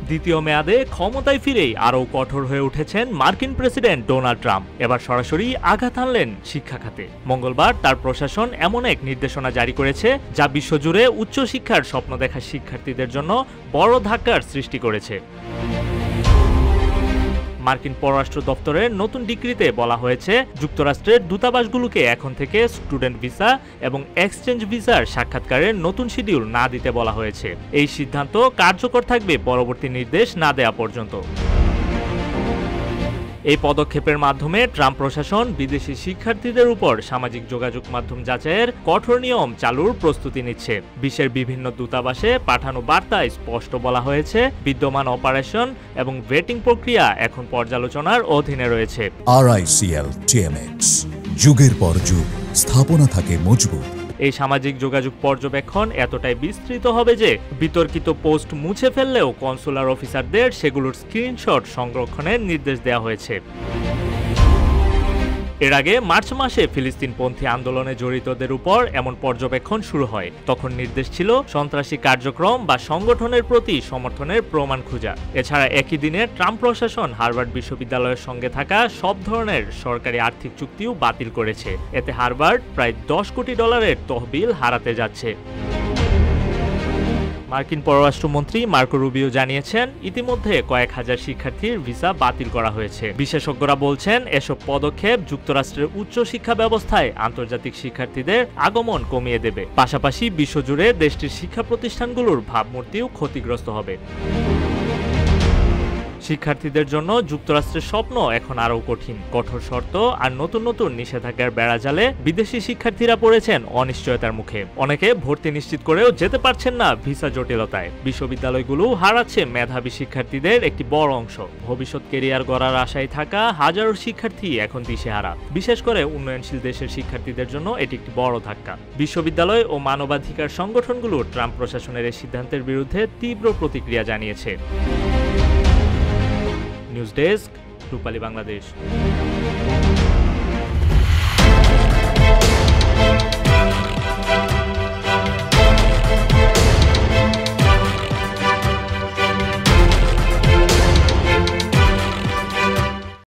দ্বিতীয় মেয়াদে ক্ষমতায় ফিরেই আরও কঠোর হয়ে উঠেছেন মার্কিন প্রেসিডেন্ট ডোনাল্ড ট্রাম্প। এবার সরাসরি আঘাত হানলেন শিক্ষা খাতে। মঙ্গলবার তার প্রশাসন এমন এক নির্দেশনা জারি করেছে যা বিশ্বজুড়ে উচ্চশিক্ষার স্বপ্ন দেখা শিক্ষার্থীদের জন্য বড় ধাক্কার সৃষ্টি করেছে। মার্কিন পররাষ্ট্র দপ্তরের নতুন ডিক্রিতে বলা হয়েছে, যুক্তরাষ্ট্রের দূতাবাসগুলোকে এখন থেকে স্টুডেন্ট ভিসা এবং এক্সচেঞ্জ ভিসার সাক্ষাৎকারের নতুন শিডিউল না দিতে বলা হয়েছে। এই সিদ্ধান্ত কার্যকর থাকবে পরবর্তী নির্দেশ না দেয়া পর্যন্ত। এই পদক্ষেপের মাধ্যমে ট্রাম্প প্রশাসন বিদেশি শিক্ষার্থীদের উপর সামাজিক যোগাযোগ মাধ্যম যাচাইয়ের কঠোর নিয়ম চালুর প্রস্তুতি নিচ্ছে। বিশ্বের বিভিন্ন দূতাবাসে পাঠানো বার্তায় স্পষ্ট বলা হয়েছে, বিদ্যমান অপারেশন এবং ভেটিং প্রক্রিয়া এখন পর্যালোচনার অধীনে রয়েছে। RICL TMX, যুগের পর যুগ স্থাপনা থাকে মজবুত। এই সামাজিক যোগাযোগ পর্যবেক্ষণ এতটাই বিস্তৃত হবে যে বিতর্কিত পোস্ট মুছে ফেললেও কনসুলার অফিসারদের সেগুলোর স্ক্রিনশট সংরক্ষণের নির্দেশ দেওয়া হয়েছে। এর আগে মার্চ মাসে ফিলিস্তিনপন্থী আন্দোলনে জড়িতদের উপর এমন পর্যবেক্ষণ শুরু হয়। তখন নির্দেশ ছিল সন্ত্রাসী কার্যক্রম বা সংগঠনের প্রতি সমর্থনের প্রমাণ খোঁজা। এছাড়া একই দিনে ট্রাম্প প্রশাসন হার্ভার্ড বিশ্ববিদ্যালয়ের সঙ্গে থাকা সব ধরনের সরকারি আর্থিক চুক্তিও বাতিল করেছে। এতে হার্ভার্ড প্রায় $10 কোটি তহবিল হারাতে যাচ্ছে। মার্কিন পররাষ্ট্রমন্ত্রী মার্কো রুবিও জানিয়েছেন, ইতিমধ্যে কয়েক হাজার শিক্ষার্থীর ভিসা বাতিল করা হয়েছে। বিশেষজ্ঞরা বলছেন, এসব পদক্ষেপ যুক্তরাষ্ট্রের উচ্চশিক্ষা ব্যবস্থায় আন্তর্জাতিক শিক্ষার্থীদের আগমন কমিয়ে দেবে। পাশাপাশি বিশ্বজুড়ে দেশটির শিক্ষা প্রতিষ্ঠানগুলোর ভাবমূর্তিও ক্ষতিগ্রস্ত হবে। শিক্ষার্থীদের জন্য যুক্তরাষ্ট্রের স্বপ্ন এখন আরও কঠিন। কঠোর শর্ত আর নতুন নতুন নিষেধাজ্ঞার বেড়াজালে বিদেশি শিক্ষার্থীরা পড়েছেন অনিশ্চয়তার মুখে। অনেকে ভর্তি নিশ্চিত করেও যেতে পারছেন না ভিসা জটিলতায়। বিশ্ববিদ্যালয়গুলো হারাচ্ছে মেধাবী শিক্ষার্থীদের একটি বড় অংশ। ভবিষ্যৎ কেরিয়ার গড়ার আশায় থাকা হাজারো শিক্ষার্থী এখন দিশেহারা। বিশেষ করে উন্নয়নশীল দেশের শিক্ষার্থীদের জন্য এটি একটি বড় ধাক্কা। বিশ্ববিদ্যালয় ও মানবাধিকার সংগঠনগুলো ট্রাম্প প্রশাসনের এই সিদ্ধান্তের বিরুদ্ধে তীব্র প্রতিক্রিয়া জানিয়েছে। নিউজ ডেস্ক, রূপালী বাংলাদেশ।